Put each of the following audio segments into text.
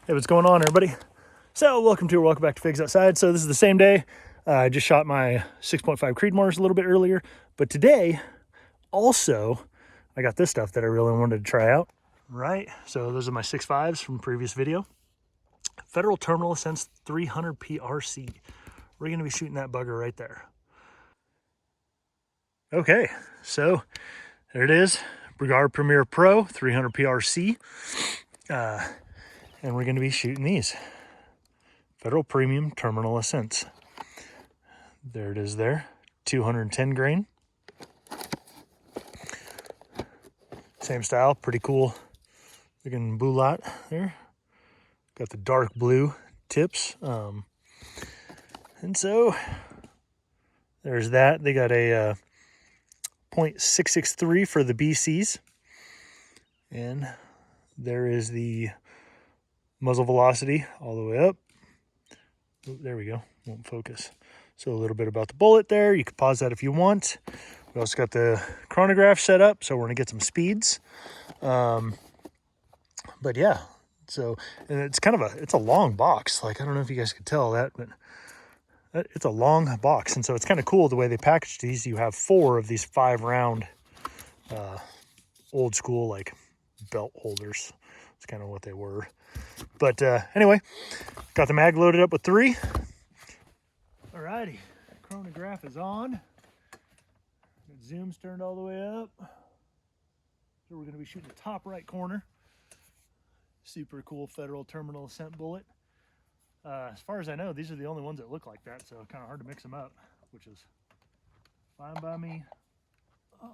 Hey, what's going on, everybody? So welcome back to Figs Outside. So this is the same day. I just shot my 6.5 Creedmoors a little bit earlier, but today also I got this stuff that I really wanted to try out. Right, so those are my 6.5s from the previous video. Federal Terminal Ascent 300 PRC. We're going to be shooting that bugger right there. Okay, so there it is. Bergara Premier Pro 300 PRC. And we're going to be shooting these. Federal Premium Terminal Ascents. There it is there. 210 grain. Same style, pretty cool looking boulat there. Got the dark blue tips. And so there's that. They got a .663 for the BCs. And there is the muzzle velocity all the way up. Oh, there we go. Won't focus. So a little bit about the bullet there. You can pause that if you want. We also got the chronograph set up, so we're gonna get some speeds. But yeah, so and it's kind of it's a long box. Like, I don't know if you guys could tell that, but it's a long box, and so it's kind of cool the way they packaged these. You have 4 of these 5-round old school like belt holders. It's kind of what they were. But anyway, got the mag loaded up with 3. Alrighty, chronograph is on. Zoom's turned all the way up. So we're going to be shooting the top right corner. Super cool Federal Terminal Ascent bullet. As far as I know, these are the only ones that look like that, so kind of hard to mix them up, which is fine by me. Oh.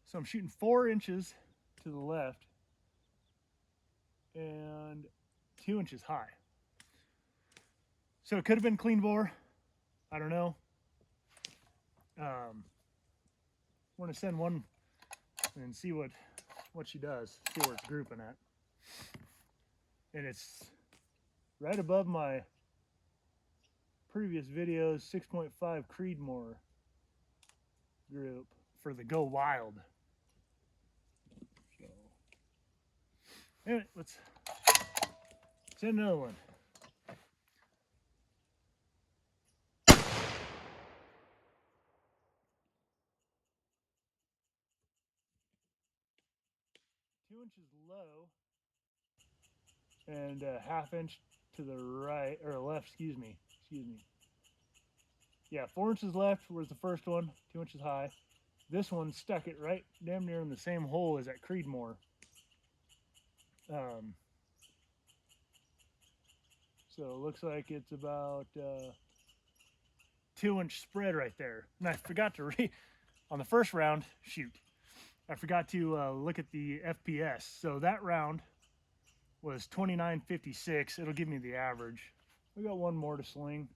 So I'm shooting 4 inches to the left and 2 inches high. So it could have been clean bore. I don't know. We're gonna send one and see what she does. See where it's grouping at. And it's right above my previous video's 6.5 Creedmoor group for the Go Wild. So anyway, let's send another one. Two inches low and a ½ inch to the right or left. Excuse me. Yeah, 4 inches left was the first one. 2 inches high. This one stuck it right damn near in the same hole as that Creedmoor. So it looks like it's about 2-inch spread right there. And I forgot to on the first round, I forgot to look at the FPS. So that round was 29.56. It'll give me the average. We got one more to sling.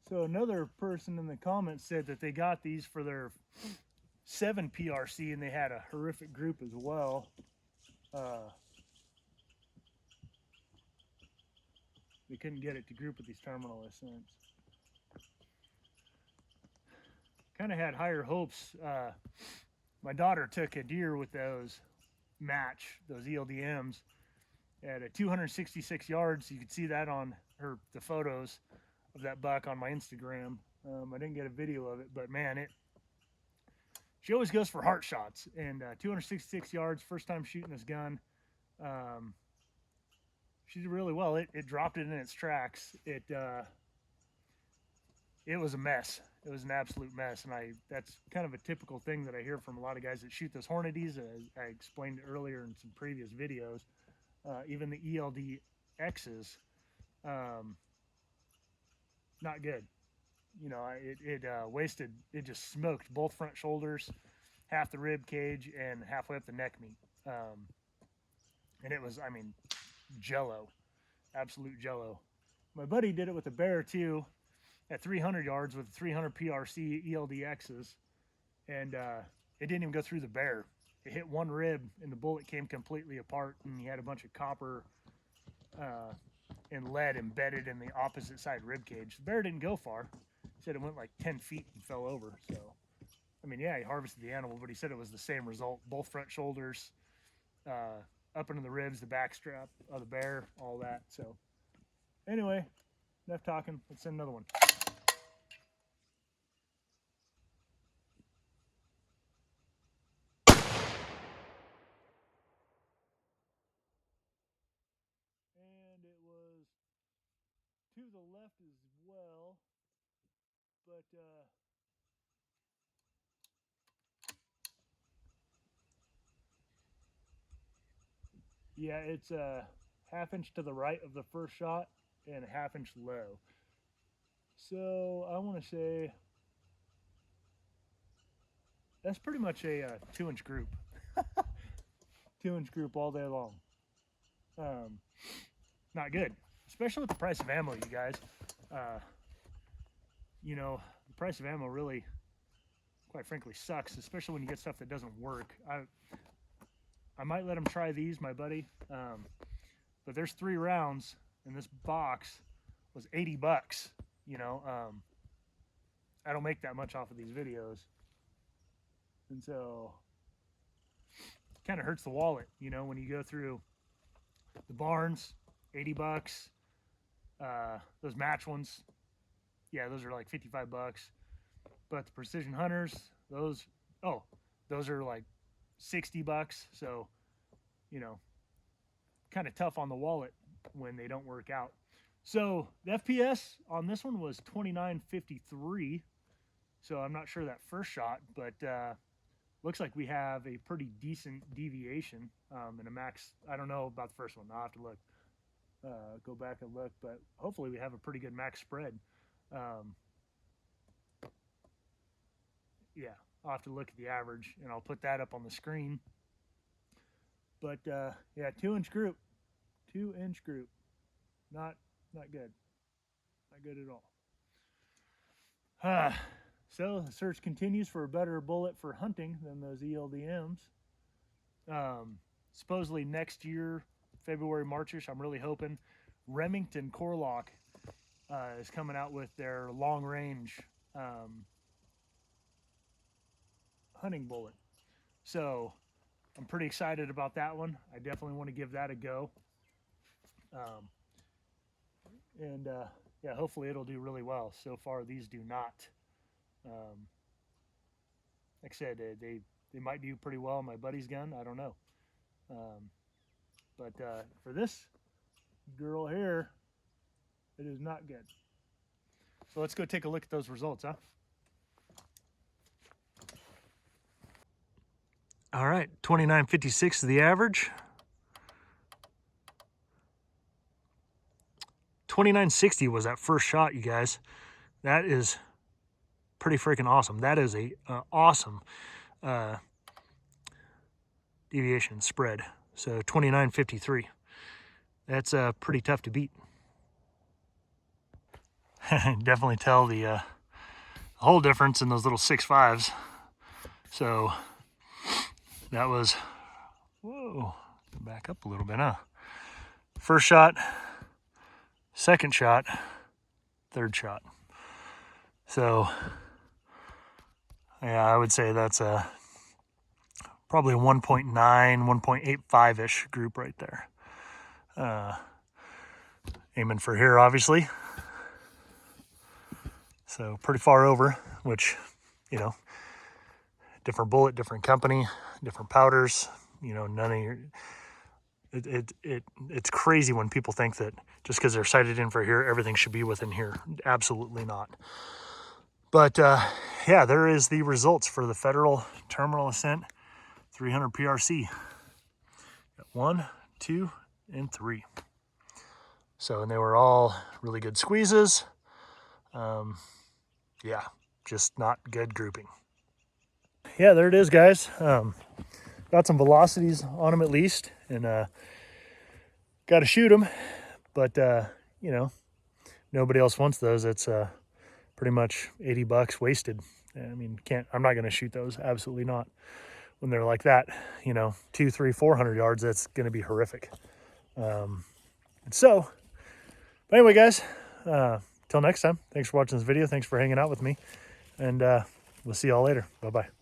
So another person in the comments said that they got these for their 7 PRC and they had a horrific group as well. They couldn't get it to group with these terminal ascents. Kind of had higher hopes. My daughter took a deer with those those ELDMs at a 266 yards. You could see that on the photos of that buck on my Instagram. I didn't get a video of it, but man, she always goes for heart shots. And 266 yards, first time shooting this gun. She did really well. It dropped it in its tracks. It was a mess. It was an absolute mess, and that's kind of a typical thing that I hear from a lot of guys that shoot those Hornadies. I explained earlier in some previous videos. Even the ELD X's, not good. you know, it wasted, it just smoked both front shoulders, half the rib cage, and halfway up the neck meat. And it was, I mean, jello, absolute jello. My buddy did it with a bear too, at 300 yards with 300 PRC ELDXs, and it didn't even go through the bear. It hit one rib, and the bullet came completely apart, and he had a bunch of copper and lead embedded in the opposite side rib cage. The bear didn't go far. He said it went like 10 feet and fell over. So, I mean, yeah, he harvested the animal, but he said it was the same result. Both front shoulders, up into the ribs, the back strap of the bear, all that. So, anyway, enough talking. Let's send another one. And it was to the left as well, but yeah, it's a half inch to the right of the first shot and a half inch low. So I want to say that's pretty much a 2-inch group. 2-inch group all day long. Not good, especially with the price of ammo, you guys. You know, the price of ammo really, quite frankly, sucks, especially when you get stuff that doesn't work. I might let him try these, my buddy, but there's 3 rounds, and this box was $80. You know, I don't make that much off of these videos, and so it kind of hurts the wallet, you know, when you go through the Barnes, $80. Those match ones, yeah, those are like $55. But the Precision Hunters, those are like $60. So, you know, kind of tough on the wallet when they don't work out. So the FPS on this one was 29.53. So I'm not sure that first shot, but looks like we have a pretty decent deviation and a max. I don't know about the first one. I'll have to look, go back and look, but hopefully we have a pretty good max spread. Yeah, I'll have to look at the average, and I'll put that up on the screen. But yeah, 2-inch group, 2-inch group, not good, not good at all. So the search continues for a better bullet for hunting than those ELDMs. Supposedly next year, February, Marchish, I'm really hoping Remington Corlock is coming out with their long range hunting bullet. So I'm pretty excited about that one. I definitely want to give that a go. And yeah, hopefully it'll do really well. So far, these do not. Like I said, they might do pretty well on my buddy's gun. I don't know. But for this girl here, it is not good. So let's go take a look at those results, huh? All right, 29.56 is the average. 29.60 was that first shot, you guys. That is pretty freaking awesome. That is a awesome deviation spread. So 29.53. That's pretty tough to beat. Definitely tell the whole difference in those little 6.5s. So that was, whoa, back up a little bit, huh? First shot, second shot, third shot. So yeah, I would say that's probably a 1.9, 1.85-ish group right there. Aiming for here, obviously. So pretty far over, which, you know, different bullet, different company, different powders, you know, none of your... It's crazy when people think that just because they're sighted in for here, everything should be within here. Absolutely not. But yeah, there is the results for the Federal Terminal Ascent 300 PRC. Got 1, 2, and 3. So, and they were all really good squeezes. yeah, just not good grouping. Yeah, there it is, guys. Got some velocities on them at least, and got to shoot them. But you know, nobody else wants those. It's pretty much $80 wasted. I mean, I'm not going to shoot those. Absolutely not. When they're like that, you know, 200, 300, 400 yards, that's going to be horrific. So, but anyway, guys, till next time, thanks for watching this video. Thanks for hanging out with me, and we'll see y'all later. Bye-bye.